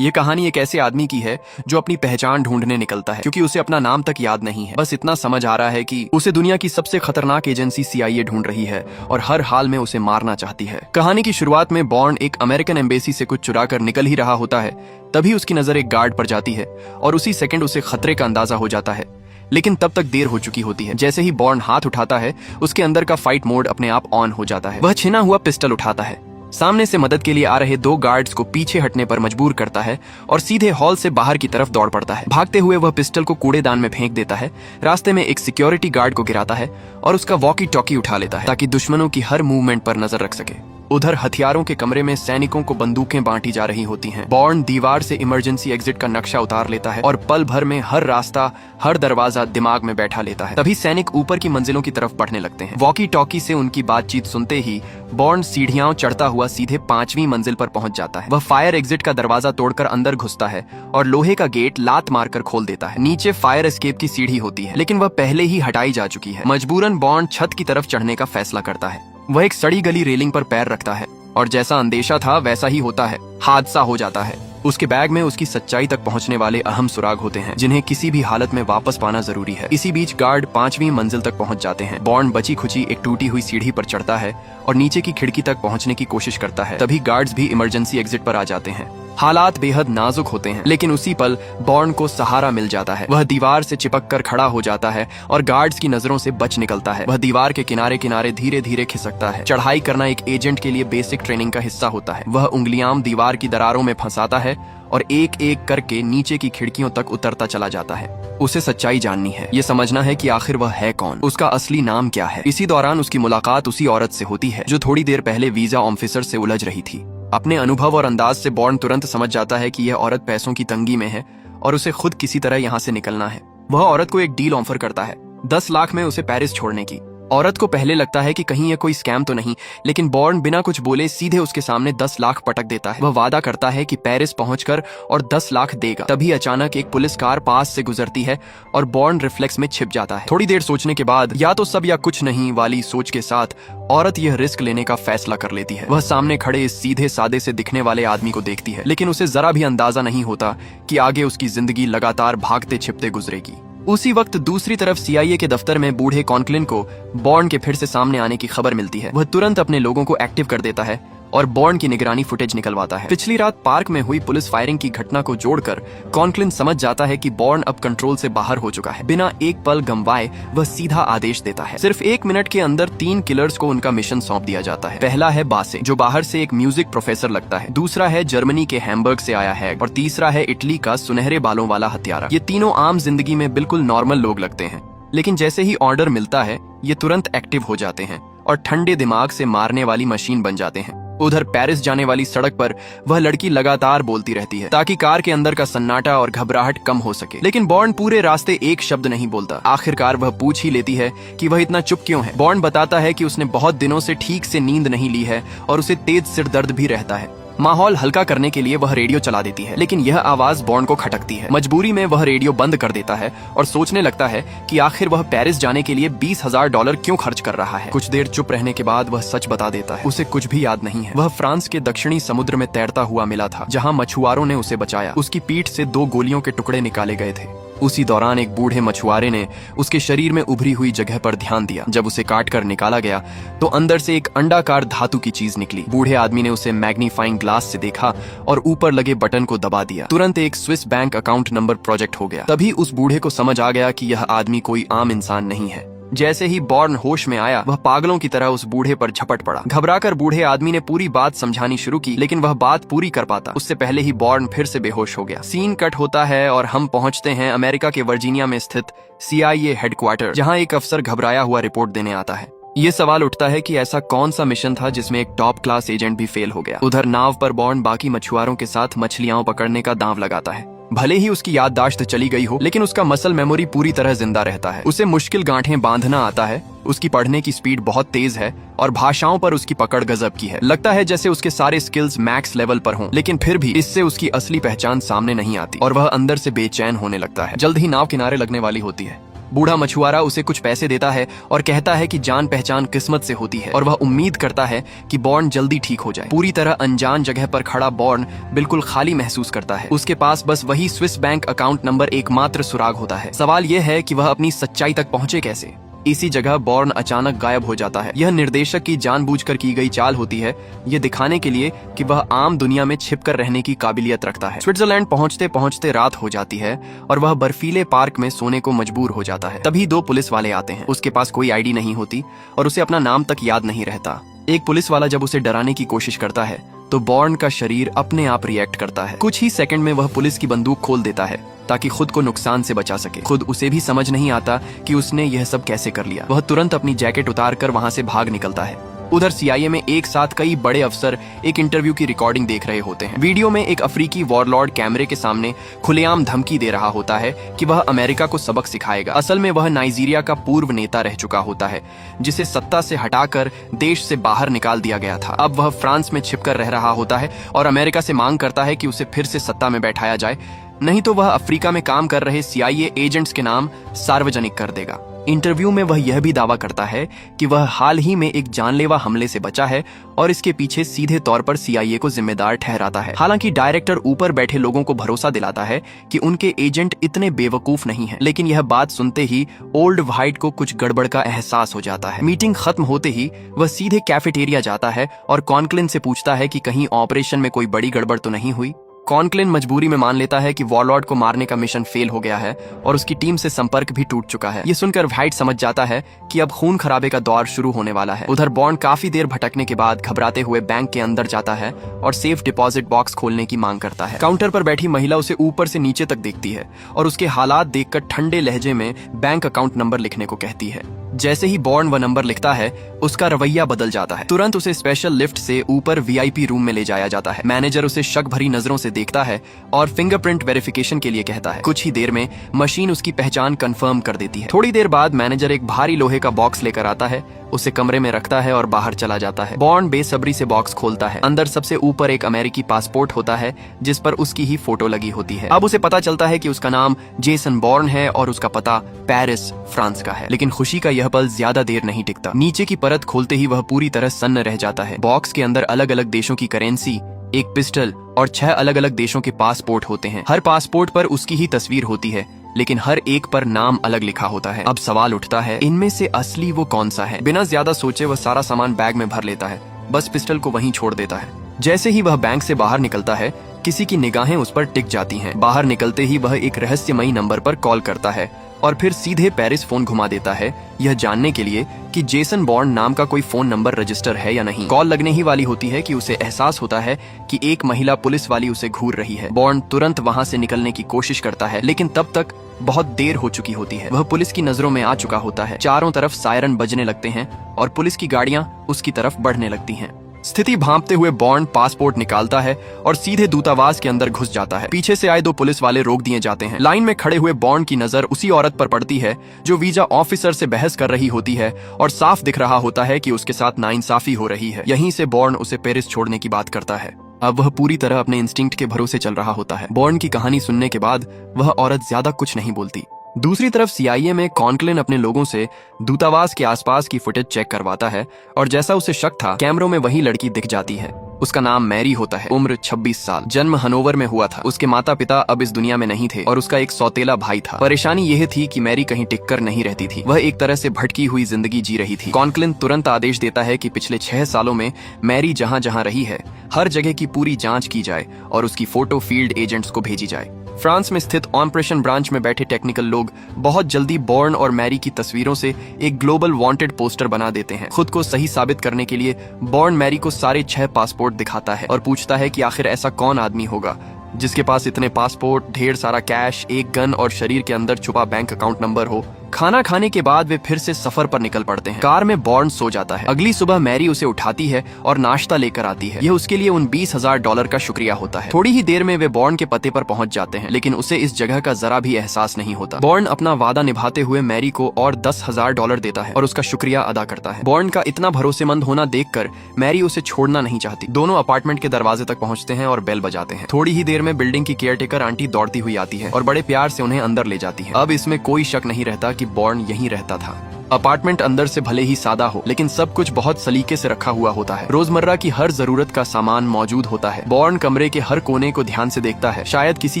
ये कहानी एक ऐसे आदमी की है जो अपनी पहचान ढूंढने निकलता है, क्योंकि उसे अपना नाम तक याद नहीं है। बस इतना समझ आ रहा है कि उसे दुनिया की सबसे खतरनाक एजेंसी CIA ढूंढ रही है और हर हाल में उसे मारना चाहती है। कहानी की शुरुआत में बॉर्न एक अमेरिकन एम्बेसी से कुछ चुरा कर निकल ही रहा होता है, तभी उसकी नजर एक गार्ड पर जाती है और उसी सेकंड उसे खतरे का अंदाजा हो जाता है। लेकिन तब तक देर हो चुकी होती है। जैसे ही बॉर्न हाथ उठाता है, उसके अंदर का फाइट मोड अपने आप ऑन हो जाता है। वह छिना हुआ पिस्टल उठाता है, सामने से मदद के लिए आ रहे 2 गार्ड्स को पीछे हटने पर मजबूर करता है और सीधे हॉल से बाहर की तरफ दौड़ पड़ता है। भागते हुए वह पिस्टल को कूड़ेदान में फेंक देता है, रास्ते में एक सिक्योरिटी गार्ड को गिराता है और उसका वॉकी टॉकी उठा लेता है ताकि दुश्मनों की हर मूवमेंट पर नजर रख सके। उधर हथियारों के कमरे में सैनिकों को बंदूकें बांटी जा रही होती हैं। बॉर्न दीवार से इमरजेंसी एग्जिट का नक्शा उतार लेता है और पल भर में हर रास्ता, हर दरवाजा दिमाग में बैठा लेता है। तभी सैनिक ऊपर की मंजिलों की तरफ बढ़ने लगते हैं। वॉकी टॉकी से उनकी बातचीत सुनते ही बॉर्न सीढ़ियां चढ़ता हुआ सीधे 5वीं मंजिल पर पहुंच जाता है। वह फायर एग्जिट का दरवाजा तोड़कर अंदर घुसता है और लोहे का गेट लात मारकर खोल देता है। नीचे फायर एस्केप की सीढ़ी होती है, लेकिन वह पहले ही हटाई जा चुकी है। मजबूरन बॉर्न छत की तरफ चढ़ने का फैसला करता है। वह एक सड़ी गली रेलिंग पर पैर रखता है और जैसा अंदेशा था वैसा ही होता है, हादसा हो जाता है। उसके बैग में उसकी सच्चाई तक पहुंचने वाले अहम सुराग होते हैं, जिन्हें किसी भी हालत में वापस पाना जरूरी है। इसी बीच गार्ड 5वीं मंजिल तक पहुंच जाते हैं। बॉर्न बची खुची एक टूटी हुई सीढ़ी पर चढ़ता है और नीचे की खिड़की तक पहुंचने की कोशिश करता है। तभी गार्ड्स भी इमरजेंसी एग्जिट पर आ जाते हैं। हालात बेहद नाजुक होते हैं, लेकिन उसी पल बॉर्न को सहारा मिल जाता है। वह दीवार से चिपक कर खड़ा हो जाता है और गार्ड्स की नजरों से बच निकलता है। वह दीवार के किनारे किनारे धीरे धीरे खिसकता है। चढ़ाई करना एक एजेंट के लिए बेसिक ट्रेनिंग का हिस्सा होता है। वह उंगलियां दीवार की दरारों में फंसाता है और एक एक करके नीचे की खिड़कियों तक उतरता चला जाता है। उसे सच्चाई जाननी है, ये समझना है कि आखिर वह है कौन, उसका असली नाम क्या है। इसी दौरान उसकी मुलाकात उसी औरत से होती है जो थोड़ी देर पहले वीजा ऑफिसर से उलझ रही थी। अपने अनुभव और अंदाज से बॉर्न तुरंत समझ जाता है कि यह औरत पैसों की तंगी में है और उसे खुद किसी तरह यहाँ से निकलना है। वह औरत को एक डील ऑफर करता है, 10 लाख में उसे पेरिस छोड़ने की। औरत को पहले लगता है कि कहीं यह कोई स्कैम तो नहीं, लेकिन बॉर्न बिना कुछ बोले सीधे उसके सामने 10 लाख पटक देता है। वह वादा करता है कि पेरिस पहुंचकर और 10 लाख देगा। तभी अचानक एक पुलिस कार पास से गुजरती है और बॉर्न रिफ्लेक्स में छिप जाता है। थोड़ी देर सोचने के बाद या तो सब या कुछ नहीं वाली सोच के साथ औरत यह रिस्क लेने का फैसला कर लेती है। वह सामने खड़े इस सीधे सादे से दिखने वाले आदमी को देखती है, लेकिन उसे जरा भी अंदाजा नहीं होता कि आगे उसकी जिंदगी लगातार भागते छिपते गुजरेगी। उसी वक्त दूसरी तरफ CIA के दफ्तर में बूढ़े कॉन्कलिन को बॉर्न के फिर से सामने आने की खबर मिलती है। वह तुरंत अपने लोगों को एक्टिव कर देता है और बॉर्न की निगरानी फुटेज निकलवाता है। पिछली रात पार्क में हुई पुलिस फायरिंग की घटना को जोड़कर कॉन्कलिन समझ जाता है कि बॉर्न अब कंट्रोल से बाहर हो चुका है। बिना एक पल गंवाए वह सीधा आदेश देता है। सिर्फ 1 मिनट के अंदर 3 किलर्स को उनका मिशन सौंप दिया जाता है। पहला है बासे, जो बाहर से एक म्यूजिक प्रोफेसर लगता है। दूसरा है जर्मनी के हैम्बर्ग से आया है और तीसरा है इटली का सुनहरे बालों वाला हत्यारा। ये तीनों आम जिंदगी में बिल्कुल नॉर्मल लोग लगते हैं, लेकिन जैसे ही ऑर्डर मिलता है ये तुरंत एक्टिव हो जाते हैं और ठंडे दिमाग से मारने वाली मशीन बन जाते हैं। उधर पेरिस जाने वाली सड़क पर वह लड़की लगातार बोलती रहती है ताकि कार के अंदर का सन्नाटा और घबराहट कम हो सके, लेकिन बॉर्न पूरे रास्ते एक शब्द नहीं बोलता। आखिरकार वह पूछ ही लेती है कि वह इतना चुप क्यों है। बॉर्न बताता है कि उसने बहुत दिनों से ठीक से नींद नहीं ली है और उसे तेज सिर दर्द भी रहता है। माहौल हल्का करने के लिए वह रेडियो चला देती है, लेकिन यह आवाज बॉर्न को खटकती है। मजबूरी में वह रेडियो बंद कर देता है और सोचने लगता है कि आखिर वह पेरिस जाने के लिए $20,000 क्यों खर्च कर रहा है। कुछ देर चुप रहने के बाद वह सच बता देता है, उसे कुछ भी याद नहीं है। वह फ्रांस के दक्षिणी समुद्र में तैरता हुआ मिला था, जहाँ मछुआरों ने उसे बचाया। उसकी पीठ से 2 गोलियों के टुकड़े निकाले गए थे। उसी दौरान एक बूढ़े मछुआरे ने उसके शरीर में उभरी हुई जगह पर ध्यान दिया। जब उसे काट कर निकाला गया तो अंदर से एक अंडाकार धातु की चीज निकली। बूढ़े आदमी ने उसे मैग्नीफाइंग ग्लास से देखा और ऊपर लगे बटन को दबा दिया। तुरंत एक Swiss bank account number project हो गया। तभी उस बूढ़े को समझ आ गया कि यह आदमी कोई आम इंसान नहीं है। जैसे ही बॉर्न होश में आया, वह पागलों की तरह उस बूढ़े पर झपट पड़ा। घबराकर बूढ़े आदमी ने पूरी बात समझानी शुरू की, लेकिन वह बात पूरी कर पाता उससे पहले ही बॉर्न फिर से बेहोश हो गया। सीन कट होता है और हम पहुंचते हैं अमेरिका के वर्जीनिया में स्थित CIA हेडक्वार्टर, जहां एक अफसर घबराया हुआ रिपोर्ट देने आता है। ये सवाल उठता है कि ऐसा कौन सा मिशन था जिसमें एक टॉप क्लास एजेंट भी फेल हो गया। उधर नाव पर बॉर्न बाकी मछुआरों के साथ मछलियां पकड़ने का दांव लगाता है। भले ही उसकी याददाश्त चली गई हो, लेकिन उसका मसल मेमोरी पूरी तरह जिंदा रहता है। उसे मुश्किल गांठें बांधना आता है, उसकी पढ़ने की स्पीड बहुत तेज है और भाषाओं पर उसकी पकड़ गजब की है। लगता है जैसे उसके सारे स्किल्स मैक्स लेवल पर हों, लेकिन फिर भी इससे उसकी असली पहचान सामने नहीं आती और वह अंदर से बेचैन होने लगता है। जल्द ही नाव किनारे लगने वाली होती है। बूढ़ा मछुआरा उसे कुछ पैसे देता है और कहता है कि जान पहचान किस्मत से होती है और वह उम्मीद करता है कि बॉर्न जल्दी ठीक हो जाए। पूरी तरह अनजान जगह पर खड़ा बॉर्न बिल्कुल खाली महसूस करता है। उसके पास बस वही स्विस बैंक अकाउंट नंबर एकमात्र सुराग होता है। सवाल यह है कि वह अपनी सच्चाई तक पहुंचे कैसे। इसी जगह बॉर्न अचानक गायब हो जाता है। यह निर्देशक की जानबूझकर की गई चाल होती है, ये दिखाने के लिए कि वह आम दुनिया में छिपकर रहने की काबिलियत रखता है। स्विट्जरलैंड पहुंचते पहुंचते रात हो जाती है और वह बर्फीले पार्क में सोने को मजबूर हो जाता है। तभी 2 पुलिस वाले आते हैं। उसके पास कोई आईडी नहीं होती और उसे अपना नाम तक याद नहीं रहता। एक पुलिस वाला जब उसे डराने की कोशिश करता है तो बॉर्न का शरीर अपने आप रिएक्ट करता है। कुछ ही सेकंड में वह पुलिस की बंदूक खोल देता है ताकि खुद को नुकसान से बचा सके। खुद उसे भी समझ नहीं आता कि उसने यह सब कैसे कर लिया। वह तुरंत अपनी जैकेट उतार कर वहां से भाग निकलता है। उधर CIA में एक साथ कई बड़े अफसर एक इंटरव्यू की रिकॉर्डिंग देख रहे होते हैं। वीडियो में एक अफ्रीकी वॉरलॉर्ड कैमरे के सामने खुलेआम धमकी दे रहा होता है कि वह अमेरिका को सबक सिखाएगा। असल में वह नाइजीरिया का पूर्व नेता रह चुका होता है जिसे सत्ता से हटाकर देश से बाहर निकाल दिया गया था। अब वह फ्रांस में छिपकर रह रहा होता है और अमेरिका से मांग करता है कि उसे फिर से सत्ता में बैठाया जाए, नहीं तो वह अफ्रीका में काम कर रहे CIA एजेंट्स के नाम सार्वजनिक कर देगा। इंटरव्यू में वह यह भी दावा करता है कि वह हाल ही में एक जानलेवा हमले से बचा है और इसके पीछे सीधे तौर पर CIA को जिम्मेदार ठहराता है। हालांकि डायरेक्टर ऊपर बैठे लोगों को भरोसा दिलाता है कि उनके एजेंट इतने बेवकूफ नहीं हैं, लेकिन यह बात सुनते ही ओल्ड व्हाइट को कुछ गड़बड़ का एहसास हो जाता है। मीटिंग खत्म होते ही वह सीधे कैफेटेरिया जाता है और कॉन्कलिन से पूछता है कि कहीं ऑपरेशन में कोई बड़ी गड़बड़ तो नहीं हुई। कॉन्कलिन मजबूरी में मान लेता है कि वॉरलॉर्ड को मारने का मिशन फेल हो गया है और उसकी टीम से संपर्क भी टूट चुका है। ये सुनकर व्हाइट समझ जाता है कि अब खून खराबे का दौर शुरू होने वाला है। उधर बॉर्न काफी देर भटकने के बाद घबराते हुए बैंक के अंदर जाता है और सेफ डिपॉजिट बॉक्स खोलने की मांग करता है। काउंटर पर बैठी महिला उसे ऊपर से नीचे तक देखती है और उसके हालात देखकर ठंडे लहजे में बैंक अकाउंट नंबर लिखने को कहती है। जैसे ही बॉर्न वह नंबर लिखता है उसका रवैया बदल जाता है। तुरंत उसे स्पेशल लिफ्ट से ऊपर VIP रूम में ले जाया जाता है। मैनेजर उसे शक भरी नजरों से देखता है और फिंगरप्रिंट वेरिफिकेशन के लिए कहता है। कुछ ही देर में मशीन उसकी पहचान कंफर्म कर देती है। थोड़ी देर बाद मैनेजर एक भारी लोहे का बॉक्स लेकर आता है, उसे कमरे में रखता है और बाहर चला जाता है। बॉर्न बेसब्री से बॉक्स खोलता है। अंदर सबसे ऊपर एक अमेरिकी पासपोर्ट होता है जिस पर उसकी ही फोटो लगी होती है। अब उसे पता चलता है कि उसका नाम जेसन बॉर्न है और उसका पता पेरिस, फ्रांस का है। लेकिन खुशी का यह पल ज्यादा देर नहीं टिकता। नीचे की परत खोलते ही वह पूरी तरह सन्न रह जाता है। बॉक्स के अंदर अलग अलग देशों की करेंसी, एक पिस्टल और 6 अलग अलग देशों के पासपोर्ट होते हैं। हर पासपोर्ट पर उसकी ही तस्वीर होती है, लेकिन हर एक पर नाम अलग लिखा होता है। अब सवाल उठता है, इनमें से असली वो कौन सा है? बिना ज्यादा सोचे वह सारा सामान बैग में भर लेता है, बस पिस्टल को वहीं छोड़ देता है। जैसे ही वह बैंक से बाहर निकलता है किसी की निगाहें उस पर टिक जाती हैं। बाहर निकलते ही वह एक रहस्यमयी नंबर पर कॉल करता है और फिर सीधे पेरिस फोन घुमा देता है, यह जानने के लिए कि जेसन बॉर्न नाम का कोई फोन नंबर रजिस्टर है या नहीं। कॉल लगने ही वाली होती है कि उसे एहसास होता है कि एक महिला पुलिस वाली उसे घूर रही है। बॉर्न तुरंत वहां से निकलने की कोशिश करता है, लेकिन तब तक बहुत देर हो चुकी होती है। वह पुलिस की नजरों में आ चुका होता है। चारों तरफ सायरन बजने लगते हैं और पुलिस की गाड़ियां उसकी तरफ बढ़ने लगती हैं। स्थिति भांपते हुए बॉर्न पासपोर्ट निकालता है और सीधे दूतावास के अंदर घुस जाता है। पीछे से आए 2 पुलिस वाले रोक दिए जाते हैं। लाइन में खड़े हुए बॉर्न की नजर उसी औरत पर पड़ती है जो वीजा ऑफिसर से बहस कर रही होती है और साफ दिख रहा होता है कि उसके साथ नाइंसाफी हो रही है। यहीं से बॉर्न उसे पेरिस छोड़ने की बात करता है। अब वह पूरी तरह अपने इंस्टिंक्ट के भरोसे चल रहा होता है। बॉर्न की कहानी सुनने के बाद वह औरत ज्यादा कुछ नहीं बोलती। दूसरी तरफ CIA में कॉन्कलिन अपने लोगों से दूतावास के आसपास की फुटेज चेक करवाता है और जैसा उसे शक था कैमरों में वही लड़की दिख जाती है। उसका नाम मैरी होता है, उम्र 26 साल, जन्म हनोवर में हुआ था। उसके माता पिता अब इस दुनिया में नहीं थे और उसका एक सौतेला भाई था। परेशानी यह थी कि मैरी कहीं टिककर नहीं रहती थी, वह एक तरह से भटकी हुई जिंदगी जी रही थी। कॉन्कलिन तुरंत आदेश देता है कि पिछले 6 सालों में मैरी जहां जहां रही है हर जगह की पूरी जांच की जाए और उसकी फोटो फील्ड एजेंट्स को भेजी जाए। फ्रांस में स्थित ऑपरेशन ब्रांच में बैठे टेक्निकल लोग बहुत जल्दी बॉर्न और मैरी की तस्वीरों से एक ग्लोबल वांटेड पोस्टर बना देते हैं। खुद को सही साबित करने के लिए बॉर्न मैरी को सारे 6 पासपोर्ट दिखाता है और पूछता है कि आखिर ऐसा कौन आदमी होगा जिसके पास इतने पासपोर्ट, ढेर सारा कैश, एक गन और शरीर के अंदर छुपा बैंक अकाउंट नंबर हो। खाना खाने के बाद वे फिर से सफर पर निकल पड़ते हैं। कार में बॉर्न सो जाता है। अगली सुबह मैरी उसे उठाती है और नाश्ता लेकर आती है। यह उसके लिए उन $20,000 का शुक्रिया होता है। थोड़ी ही देर में वे बॉर्न के पते पर पहुंच जाते हैं, लेकिन उसे इस जगह का जरा भी एहसास नहीं होता। बॉर्न अपना वादा निभाते हुए मैरी को और $10,000 देता है और उसका शुक्रिया अदा करता है। बॉर्न का इतना भरोसेमंद होना देखकर मैरी उसे छोड़ना नहीं चाहती। दोनों अपार्टमेंट के दरवाजे तक पहुंचते हैं और बेल बजाते हैं। थोड़ी ही देर में बिल्डिंग की केयरटेकर आंटी दौड़ती हुई आती है और बड़े प्यार से उन्हें अंदर ले जाती है। अब इसमें कोई शक नहीं रहता कि बॉर्न यहीं रहता था। अपार्टमेंट अंदर से भले ही सादा हो, लेकिन सब कुछ बहुत सलीके से रखा हुआ होता है। रोजमर्रा की हर जरूरत का सामान मौजूद होता है। बॉर्न कमरे के हर कोने को ध्यान से देखता है, शायद किसी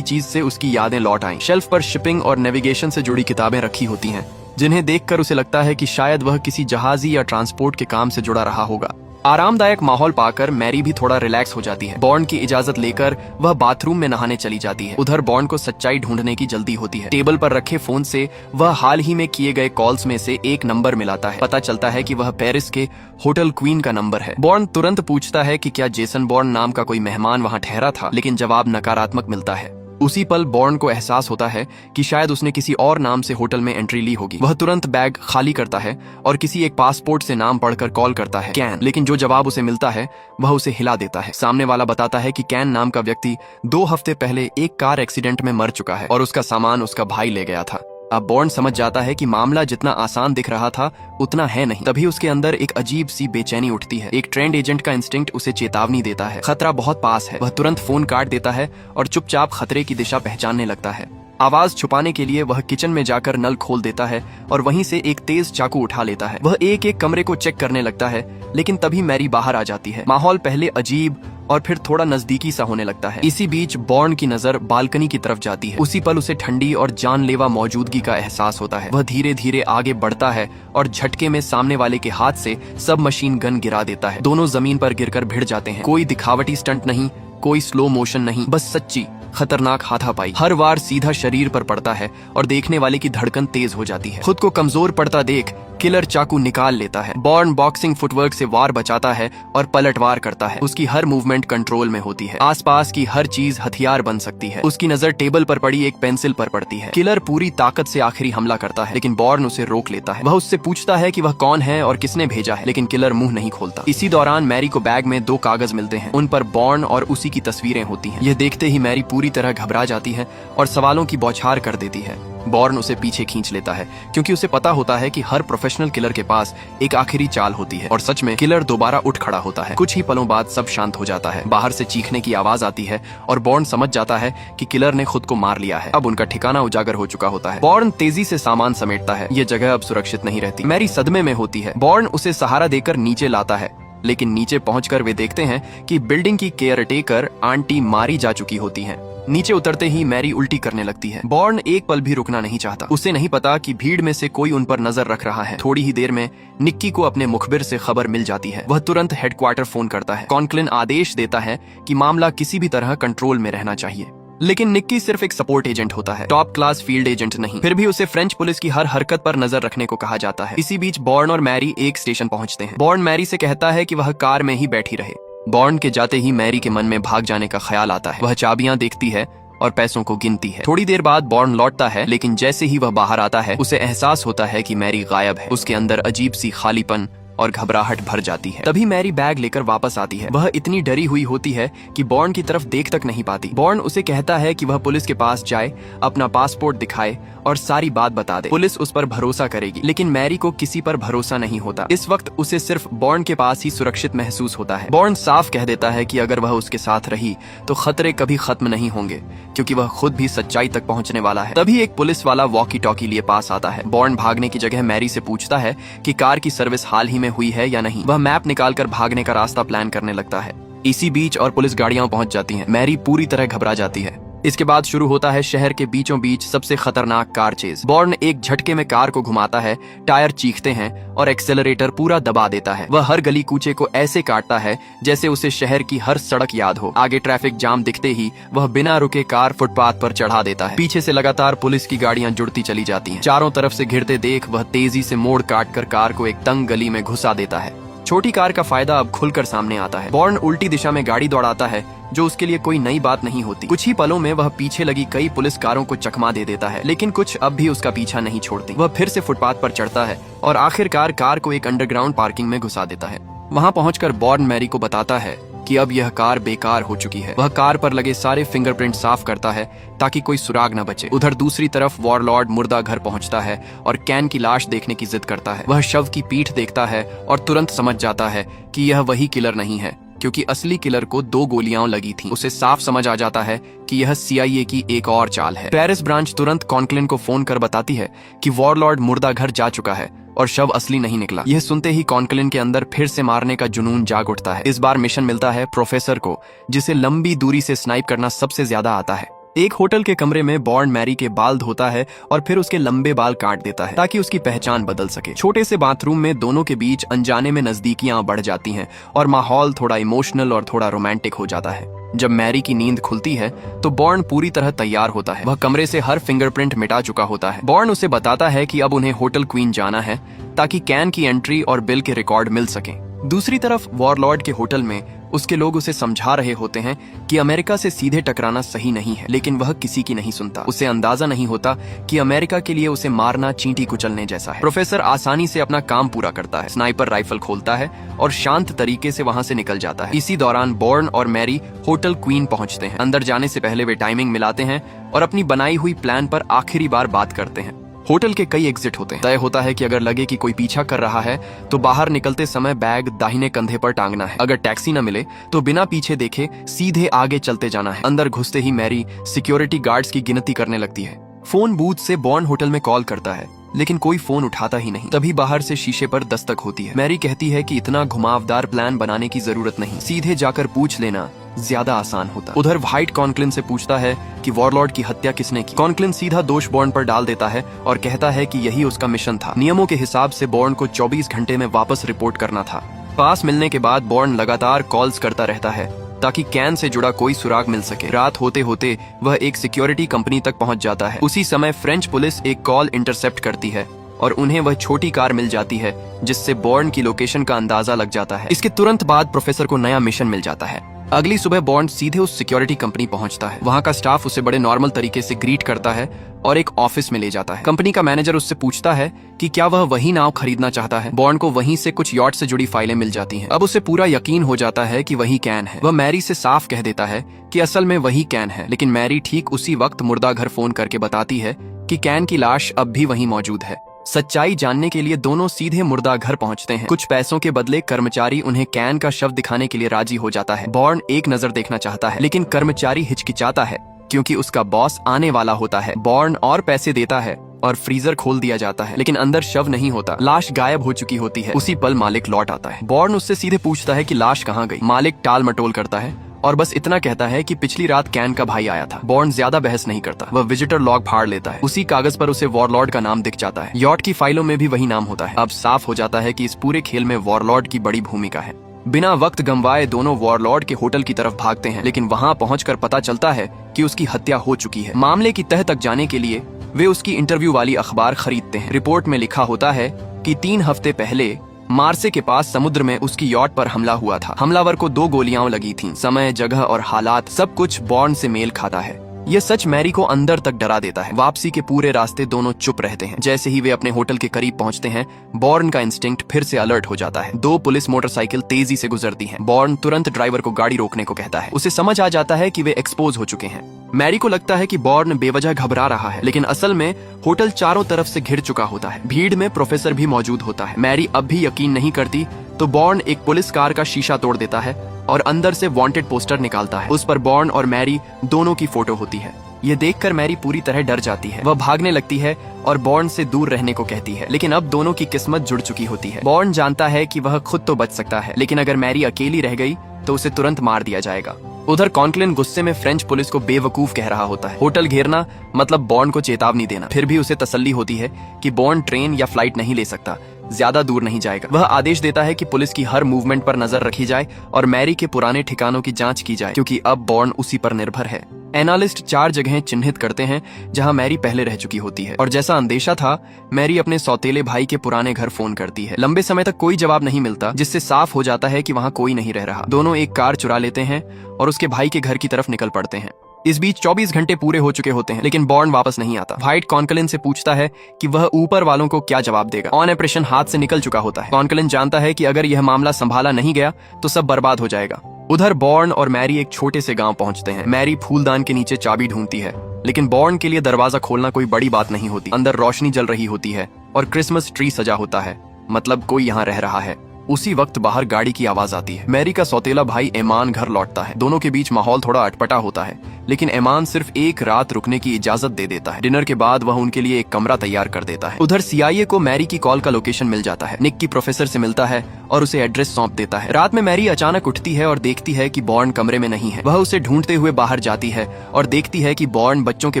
चीज से उसकी यादें लौट आएं। शेल्फ पर शिपिंग और नेविगेशन से जुड़ी किताबें रखी होती हैं, जिन्हें देखकर उसे लगता है कि शायद वह किसी जहाजी या ट्रांसपोर्ट के काम से जुड़ा रहा होगा। आरामदायक माहौल पाकर मैरी भी थोड़ा रिलैक्स हो जाती है। बॉर्न की इजाजत लेकर वह बाथरूम में नहाने चली जाती है। उधर बॉर्न को सच्चाई ढूंढने की जल्दी होती है। टेबल पर रखे फोन से वह हाल ही में किए गए कॉल्स में से एक नंबर मिलाता है। पता चलता है कि वह पेरिस के होटल क्वीन का नंबर है। बॉर्न तुरंत पूछता है कि क्या जेसन बॉर्न नाम का कोई मेहमान वहां ठहरा था, लेकिन जवाब नकारात्मक मिलता है। उसी पल बॉर्न को एहसास होता है कि शायद उसने किसी और नाम से होटल में एंट्री ली होगी। वह तुरंत बैग खाली करता है और किसी एक पासपोर्ट से नाम पढ़कर कॉल करता है, कैन। लेकिन जो जवाब उसे मिलता है वह उसे हिला देता है। सामने वाला बताता है कि कैन नाम का व्यक्ति 2 हफ्ते पहले एक कार एक्सीडेंट में मर चुका है और उसका सामान उसका भाई ले गया था। अब बॉर्न समझ जाता है कि मामला जितना आसान दिख रहा था उतना है नहीं। तभी उसके अंदर एक अजीब सी बेचैनी उठती है। एक ट्रेंड एजेंट का इंस्टिंक्ट उसे चेतावनी देता है, खतरा बहुत पास है। वह तुरंत फोन काट देता है और चुपचाप खतरे की दिशा पहचानने लगता है। आवाज छुपाने के लिए वह किचन में जाकर नल खोल देता है और वहीं से एक तेज चाकू उठा लेता है। वह एक एक कमरे को चेक करने लगता है, लेकिन तभी मैरी बाहर आ जाती है। माहौल पहले अजीब और फिर थोड़ा नजदीकी सा होने लगता है। इसी बीच बॉर्न की नजर बालकनी की तरफ जाती है। उसी पल उसे ठंडी और जानलेवा मौजूदगी का एहसास होता है। वह धीरे धीरे आगे बढ़ता है और झटके में सामने वाले के हाथ से सब मशीन गन गिरा देता है। दोनों जमीन पर गिरकर भिड़ जाते हैं। कोई दिखावटी स्टंट नहीं, कोई स्लो मोशन नहीं, बस सच्ची खतरनाक हाथापाई। हर वार सीधा शरीर पर पड़ता है और देखने वाले की धड़कन तेज हो जाती है। खुद को कमजोर पड़ता देख किलर चाकू निकाल लेता है। बॉर्न बॉक्सिंग फुटवर्क से वार बचाता है और पलटवार करता है। उसकी हर मूवमेंट कंट्रोल में होती है। आसपास की हर चीज हथियार बन सकती है। उसकी नजर टेबल पर पड़ी एक पेंसिल पर पड़ती है। किलर पूरी ताकत से आखिरी हमला करता है, लेकिन बॉर्न उसे रोक लेता है। वह उससे पूछता है कि वह कौन है और किसने भेजा है, लेकिन किलर मुंह नहीं खोलता। इसी दौरान मैरी को बैग में 2 कागज मिलते हैं। उन पर बॉर्न और उसी की तस्वीरें होती हैं। यह देखते ही मैरी पूरी तरह घबरा जाती है और सवालों की बौछार कर देती है। बॉर्न उसे पीछे खींच लेता है, क्योंकि उसे पता होता है कि हर प्रोफेशनल किलर के पास एक आखिरी चाल होती है। और सच में किलर दोबारा उठ खड़ा होता है। कुछ ही पलों बाद सब शांत हो जाता है। बाहर से चीखने की आवाज आती है और बॉर्न समझ जाता है कि किलर ने खुद को मार लिया है। अब उनका ठिकाना उजागर हो चुका होता है। बॉर्न तेजी से सामान समेटता है। ये जगह अब सुरक्षित नहीं रहती। मैरी सदमे में होती है। बॉर्न उसे सहारा देकर नीचे लाता है, लेकिन नीचे पहुंचकर वे देखते हैं कि बिल्डिंग की केयरटेकर आंटी मारी जा चुकी होती हैं। नीचे उतरते ही मैरी उल्टी करने लगती है। बॉर्न एक पल भी रुकना नहीं चाहता। उसे नहीं पता कि भीड़ में से कोई उन पर नजर रख रहा है। थोड़ी ही देर में निक्की को अपने मुखबिर से खबर मिल जाती है। वह तुरंत हेडक्वार्टर फोन करता है। कॉन्क्लिन आदेश देता है कि मामला किसी भी तरह कंट्रोल में रहना चाहिए, लेकिन निक्की सिर्फ एक सपोर्ट एजेंट होता है, टॉप क्लास फील्ड एजेंट नहीं। फिर भी उसे फ्रेंच पुलिस की हर हरकत पर नजर रखने को कहा जाता है। इसी बीच बॉर्न और मैरी एक स्टेशन पहुंचते हैं। बॉर्न मैरी से कहता है कि वह कार में ही बैठी रहे। बॉर्न के जाते ही मैरी के मन में भाग जाने का ख्याल आता है। वह चाबियां देखती है और पैसों को गिनती है। थोड़ी देर बाद बॉर्न लौटता है, लेकिन जैसे ही वह बाहर आता है उसे एहसास होता है कि मैरी गायब है। उसके अंदर अजीब सी खालीपन और घबराहट भर जाती है। तभी मैरी बैग लेकर वापस आती है। वह इतनी डरी हुई होती है कि बॉर्न की तरफ देख तक नहीं पाती। बॉर्न उसे कहता है कि वह पुलिस के पास जाए, अपना पासपोर्ट दिखाए और सारी बात बता दे। पुलिस उस पर भरोसा करेगी, लेकिन मैरी को किसी पर भरोसा नहीं होता। इस वक्त उसे सिर्फ बॉर्न के पास ही सुरक्षित महसूस होता है। बॉर्न साफ कह देता है कि अगर वह उसके साथ रही तो खतरे कभी खत्म नहीं होंगे, क्योंकि वह खुद भी सच्चाई तक पहुंचने वाला है। तभी एक पुलिस वाला वॉकी टॉकी लिए पास आता है। बॉर्न भागने की जगह मैरी से पूछता है कि कार की सर्विस हाल ही में हुई है या नहीं। वह मैप निकालकर भागने का रास्ता प्लान करने लगता है। इसी बीच और पुलिस गाड़ियां पहुंच जाती हैं। मैरी पूरी तरह घबरा जाती है। इसके बाद शुरू होता है शहर के बीचों बीच सबसे खतरनाक कार चेज। बॉर्न एक झटके में कार को घुमाता है, टायर चीखते हैं और एक्सेलरेटर पूरा दबा देता है। वह हर गली कूचे को ऐसे काटता है जैसे उसे शहर की हर सड़क याद हो। आगे ट्रैफिक जाम दिखते ही वह बिना रुके कार फुटपाथ पर चढ़ा देता है। पीछे से लगातार पुलिस की गाड़ियां जुड़ती चली जाती हैं। चारों तरफ से घिरते देख वह तेजी से मोड़ काटकर कार को एक तंग गली में घुसा देता है। छोटी कार का फायदा अब खुलकर सामने आता है। बॉर्न उल्टी दिशा में गाड़ी दौड़ाता है, जो उसके लिए कोई नई बात नहीं होती। कुछ ही पलों में वह पीछे लगी कई पुलिस कारों को चकमा दे देता है, लेकिन कुछ अब भी उसका पीछा नहीं छोड़ती। वह फिर से फुटपाथ पर चढ़ता है और आखिरकार कार को एक अंडरग्राउंड पार्किंग में घुसा देता है। वहां पहुंचकर बॉर्न मैरी को बताता है कि अब यह कार बेकार हो चुकी है। वह कार पर लगे सारे फिंगरप्रिंट साफ करता है ताकि कोई सुराग न बचे। उधर दूसरी तरफ वॉरलॉर्ड मुर्दा घर पहुंचता है और कैन की लाश देखने की जिद करता है। वह शव की पीठ देखता है और तुरंत समझ जाता है कि यह वही किलर नहीं है क्योंकि असली किलर को 2 गोलियां लगी थीं। उसे साफ समझ आ जाता है कि यह CIA की एक और चाल है। पेरिस ब्रांच तुरंत कॉन्कलिन को फोन कर बताती है कि वॉरलॉर्ड मुर्दा घर जा चुका है और शव असली नहीं निकला। यह सुनते ही कॉन्कलिन के अंदर फिर से मारने का जुनून जाग उठता है। इस बार मिशन मिलता है प्रोफेसर को, जिसे लंबी दूरी से स्नाइप करना सबसे ज्यादा आता है। एक होटल के कमरे में बॉर्न मैरी के बाल धोता है और फिर उसके लंबे बाल काट देता है ताकि उसकी पहचान बदल सके। छोटे से बाथरूम में दोनों के बीच अनजाने में नजदीकियां बढ़ जाती हैं और माहौल थोड़ा इमोशनल और थोड़ा रोमांटिक हो जाता है। जब मैरी की नींद खुलती है तो बॉर्न पूरी तरह तैयार होता है। वह कमरे से हर फिंगरप्रिंट मिटा चुका होता है। बॉर्न उसे बताता है कि अब उन्हें होटल क्वीन जाना है ताकि कैन की एंट्री और बिल के रिकॉर्ड मिल सके। दूसरी तरफ वॉरलॉर्ड के होटल में उसके लोग उसे समझा रहे होते हैं कि अमेरिका से सीधे टकराना सही नहीं है, लेकिन वह किसी की नहीं सुनता। उसे अंदाजा नहीं होता कि अमेरिका के लिए उसे मारना चींटी कुचलने जैसा है। प्रोफेसर आसानी से अपना काम पूरा करता है, स्नाइपर राइफल खोलता है और शांत तरीके से वहां से निकल जाता है। इसी दौरान बॉर्न और मैरी होटल क्वीन पहुंचते हैं। अंदर जाने से पहले वे टाइमिंग मिलाते हैं और अपनी बनाई हुई प्लान पर आखिरी बार बात करते हैं। होटल के कई एग्जिट होते हैं। तय होता है कि अगर लगे कि कोई पीछा कर रहा है तो बाहर निकलते समय बैग दाहिने कंधे पर टांगना है। अगर टैक्सी न मिले तो बिना पीछे देखे सीधे आगे चलते जाना है। अंदर घुसते ही मैरी सिक्योरिटी गार्ड्स की गिनती करने लगती है। फोन बूथ से बॉर्न होटल में कॉल करता है, लेकिन कोई फोन उठाता ही नहीं। तभी बाहर से शीशे पर दस्तक होती है। मैरी कहती है कि इतना घुमावदार प्लान बनाने की जरूरत नहीं, सीधे जाकर पूछ लेना ज्यादा आसान होता। उधर व्हाइट कॉन्कलिन से पूछता है कि वॉरलॉर्ड की हत्या किसने की। कॉन्कलिन सीधा दोष बॉर्न पर डाल देता है और कहता है कि यही उसका मिशन था। नियमों के हिसाब से बॉर्न को 24 घंटे में वापस रिपोर्ट करना था। पास मिलने के बाद बॉर्न लगातार कॉल्स करता रहता है ताकि कैन से जुड़ा कोई सुराग मिल सके। रात होते होते वह एक सिक्योरिटी कंपनी तक पहुंच जाता है। उसी समय फ्रेंच पुलिस एक कॉल इंटरसेप्ट करती है और उन्हें वह छोटी कार मिल जाती है जिससे बॉर्न की लोकेशन का अंदाजा लग जाता है। इसके तुरंत बाद प्रोफेसर को नया मिशन मिल जाता है। अगली सुबह बॉर्न सीधे उस सिक्योरिटी कंपनी पहुंचता है। वहां का स्टाफ उसे बड़े नॉर्मल तरीके से ग्रीट करता है और एक ऑफिस में ले जाता है। कंपनी का मैनेजर उससे पूछता है कि क्या वह वही नाव खरीदना चाहता है। बॉर्न को वहीं से कुछ यॉट से जुड़ी फाइलें मिल जाती हैं। अब उसे पूरा यकीन हो जाता है कि वही कैन है। वह मैरी से साफ कह देता है कि असल में वही कैन है, लेकिन मैरी ठीक उसी वक्त मुर्दा घर फोन करके बताती है कि कैन की लाश अब भी वहीं मौजूद है। सच्चाई जानने के लिए दोनों सीधे मुर्दा घर पहुंचते हैं। कुछ पैसों के बदले कर्मचारी उन्हें कैन का शव दिखाने के लिए राजी हो जाता है। बॉर्न एक नजर देखना चाहता है, लेकिन कर्मचारी हिचकिचाता है क्योंकि उसका बॉस आने वाला होता है। बॉर्न और पैसे देता है और फ्रीजर खोल दिया जाता है, लेकिन अंदर शव नहीं होता। लाश गायब हो चुकी होती है। उसी पल मालिक लौट आता है। बॉर्न उससे सीधे पूछता है कि लाश कहाँ गई। मालिक टाल मटोल करता है और बस इतना कहता है कि पिछली रात कैन का भाई आया था। बॉर्न ज्यादा बहस नहीं करता। वह विजिटर लॉग फाड़ लेता है। उसी कागज पर उसे वॉरलॉर्ड का नाम दिख जाता है। यॉट की फाइलों में भी वही नाम होता है। अब साफ हो जाता है कि इस पूरे खेल में वॉरलॉर्ड की बड़ी भूमिका है। बिना वक्त गंवाए दोनों वॉरलॉर्ड के होटल की तरफ भागते हैं, लेकिन वहां पहुंचकर पता चलता है कि उसकी हत्या हो चुकी है। मामले की तह तक जाने के लिए वे उसकी इंटरव्यू वाली अखबार खरीदते हैं। रिपोर्ट में लिखा होता है कि 3 हफ्ते पहले मार्से के पास समुद्र में उसकी यॉट पर हमला हुआ था। हमलावर को 2 गोलियां लगी थीं। समय, जगह और हालात सब कुछ बॉर्न से मेल खाता है। यह सच मैरी को अंदर तक डरा देता है। वापसी के पूरे रास्ते दोनों चुप रहते हैं। जैसे ही वे अपने होटल के करीब पहुंचते हैं, बॉर्न का इंस्टिंक्ट फिर से अलर्ट हो जाता है। 2 पुलिस मोटरसाइकिल तेजी से गुजरती हैं। बॉर्न तुरंत ड्राइवर को गाड़ी रोकने को कहता है। उसे समझ आ जाता है कि वे एक्सपोज हो चुके हैं। मैरी को लगता है कि बॉर्न बेवजह घबरा रहा है, लेकिन असल में होटल चारों तरफ से घिर चुका होता है। भीड़ में प्रोफेसर भी मौजूद होता है। मैरी अब भी यकीन नहीं करती तो बॉर्न एक पुलिस कार का शीशा तोड़ देता है और अंदर से वांटेड पोस्टर निकालता है। उस पर बॉर्न और मैरी दोनों की फोटो होती है। ये देखकर मैरी पूरी तरह डर जाती है। वह भागने लगती है और बॉर्न से दूर रहने को कहती है, लेकिन अब दोनों की किस्मत जुड़ चुकी होती है। बॉर्न जानता है कि वह खुद तो बच सकता है, लेकिन अगर मैरी अकेली रह गई तो उसे तुरंत मार दिया जाएगा। उधर कॉन्कलिन गुस्से में फ्रेंच पुलिस को बेवकूफ कह रहा होता है। होटल घेरना मतलब बॉर्न को चेतावनी देना। फिर भी उसे तसल्ली होती है कि बॉर्न ट्रेन या फ्लाइट नहीं ले सकता, ज्यादा दूर नहीं जाएगा। वह आदेश देता है कि पुलिस की हर मूवमेंट पर नजर रखी जाए और मैरी के पुराने ठिकानों की जांच की जाए, क्योंकि अब बॉर्न उसी पर निर्भर है। एनालिस्ट 4 जगहें चिन्हित करते हैं जहां मैरी पहले रह चुकी होती है, और जैसा अंदेशा था, मैरी अपने सौतेले भाई के पुराने घर फोन करती है। लंबे समय तक कोई जवाब नहीं मिलता, जिससे साफ हो जाता है कि वहां कोई नहीं रह रहा। दोनों एक कार चुरा लेते हैं और उसके भाई के घर की तरफ निकल पड़ते हैं। इस बीच 24 घंटे पूरे हो चुके होते हैं, लेकिन बॉर्न वापस नहीं आता। व्हाइट कॉन्कलिन से पूछता है कि वह ऊपर वालों को क्या जवाब देगा। ऑन ऑपरेशन हाथ से निकल चुका होता है। कॉन्कलिन जानता है कि अगर यह मामला संभाला नहीं गया तो सब बर्बाद हो जाएगा। उधर बॉर्न और मैरी एक छोटे से गांव पहुंचते हैं। मैरी फूलदान के नीचे चाबी ढूंढती है, लेकिन बॉर्न के लिए दरवाजा खोलना कोई बड़ी बात नहीं होती। अंदर रोशनी जल रही होती है और क्रिसमस ट्री सजा होता है, मतलब कोई यहाँ रह रहा है। उसी वक्त बाहर गाड़ी की आवाज आती है। मैरी का सौतेला भाई ईमान घर लौटता है। दोनों के बीच माहौल थोड़ा अटपटा होता है, लेकिन ईमान सिर्फ एक रात रुकने की इजाजत दे देता है। डिनर के बाद वह उनके लिए एक कमरा तैयार कर देता है। उधर CIA को मैरी की कॉल का लोकेशन मिल जाता है। निक की प्रोफेसर से मिलता है और उसे एड्रेस सौंप देता है। रात में मैरी अचानक उठती है और देखती है कि बॉर्न कमरे में नहीं है। वह उसे ढूंढते हुए बाहर जाती है और देखती है कि बॉर्न बच्चों के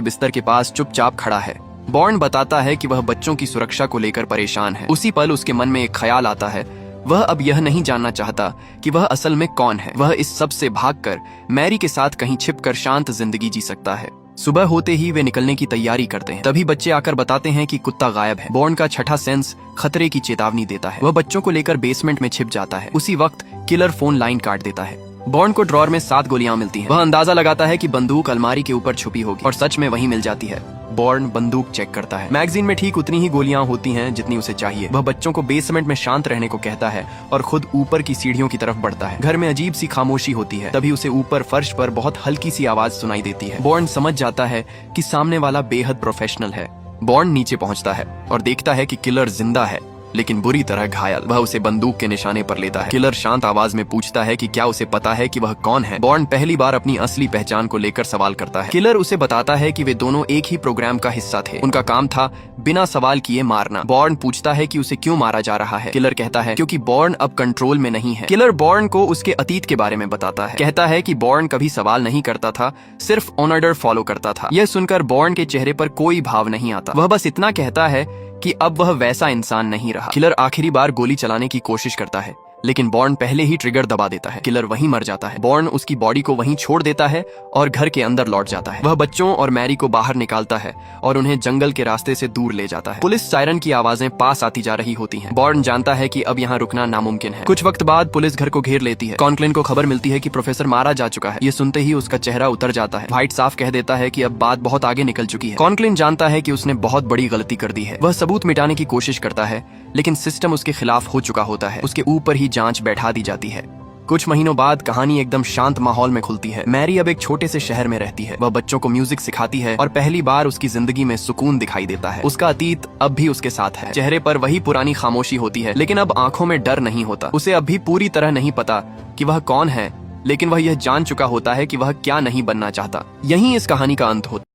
बिस्तर के पास चुपचाप खड़ा है। बॉर्न बताता है कि वह बच्चों की सुरक्षा को लेकर परेशान है। उसी पल उसके मन में एक ख्याल आता है। वह अब यह नहीं जानना चाहता कि वह असल में कौन है। वह इस सब से भागकर मैरी के साथ कहीं छिपकर शांत जिंदगी जी सकता है। सुबह होते ही वे निकलने की तैयारी करते हैं। तभी बच्चे आकर बताते हैं कि कुत्ता गायब है। बॉर्न का छठा सेंस खतरे की चेतावनी देता है। वह बच्चों को लेकर बेसमेंट में छिप जाता है। उसी वक्त किलर फोन लाइन काट देता है। बॉर्न को ड्रॉर में 7 गोलियां मिलती हैं। वह अंदाजा लगाता है कि बंदूक अलमारी के ऊपर छुपी होगी और सच में वहीं मिल जाती है। बॉर्न बंदूक चेक करता है। मैगजीन में ठीक उतनी ही गोलियां होती हैं जितनी उसे चाहिए। वह बच्चों को बेसमेंट में शांत रहने को कहता है और खुद ऊपर की सीढ़ियों की तरफ बढ़ता है। घर में अजीब सी खामोशी होती है। तभी उसे ऊपर फर्श पर बहुत हल्की सी आवाज सुनाई देती है। बॉर्न समझ जाता है कि सामने वाला बेहद प्रोफेशनल है। बॉर्न नीचे पहुंचता है और देखता है कि किलर जिंदा है, लेकिन बुरी तरह घायल। वह उसे बंदूक के निशाने पर लेता है। किलर शांत आवाज में पूछता है कि क्या उसे पता है कि वह कौन है। बॉर्न पहली बार अपनी असली पहचान को लेकर सवाल करता है। किलर उसे बताता है कि वे दोनों एक ही प्रोग्राम का हिस्सा थे। उनका काम था बिना सवाल किए मारना। बॉर्न पूछता है कि उसे क्यों मारा जा रहा है। किलर कहता है क्योंकि बॉर्न अब कंट्रोल में नहीं है। किलर बॉर्न को उसके अतीत के बारे में बताता है। कहता है कि बॉर्न कभी सवाल नहीं करता था, सिर्फ ऑर्डर फॉलो करता था। यह सुनकर बॉर्न के चेहरे पर कोई भाव नहीं आता। वह बस इतना कहता है कि अब वह वैसा इंसान नहीं रहा। किलर आखिरी बार गोली चलाने की कोशिश करता है, लेकिन बॉर्न पहले ही ट्रिगर दबा देता है। किलर वहीं मर जाता है। बॉर्न उसकी बॉडी को वहीं छोड़ देता है और घर के अंदर लौट जाता है। वह बच्चों और मैरी को बाहर निकालता है और उन्हें जंगल के रास्ते से दूर ले जाता है। पुलिस सायरन की आवाजें पास आती जा रही होती हैं। बॉर्न जानता है कि अब यहाँ रुकना नामुमकिन है। कुछ वक्त बाद पुलिस घर को घेर लेती है। कॉन्क्लिन को खबर मिलती है कि प्रोफेसर मारा जा चुका है। ये सुनते ही उसका चेहरा उतर जाता है। व्हाइट साफ कह देता है कि अब बात बहुत आगे निकल चुकी है। कॉन्क्लिन जानता है कि उसने बहुत बड़ी गलती कर दी है। वह सबूत मिटाने की कोशिश करता है, लेकिन सिस्टम उसके खिलाफ हो चुका होता है। उसके ऊपर ही जांच बैठा दी जाती है। कुछ महीनों बाद कहानी एकदम शांत माहौल में खुलती है। मैरी अब एक छोटे से शहर में रहती है। वह बच्चों को म्यूजिक सिखाती है और पहली बार उसकी जिंदगी में सुकून दिखाई देता है। उसका अतीत अब भी उसके साथ है। चेहरे पर वही पुरानी खामोशी होती है, लेकिन अब आंखों में डर नहीं होता। उसे अब भी पूरी तरह नहीं पता कि वह कौन है, लेकिन वह यह जान चुका होता है कि वह क्या नहीं बनना चाहता। यहीं इस कहानी का अंत होता है।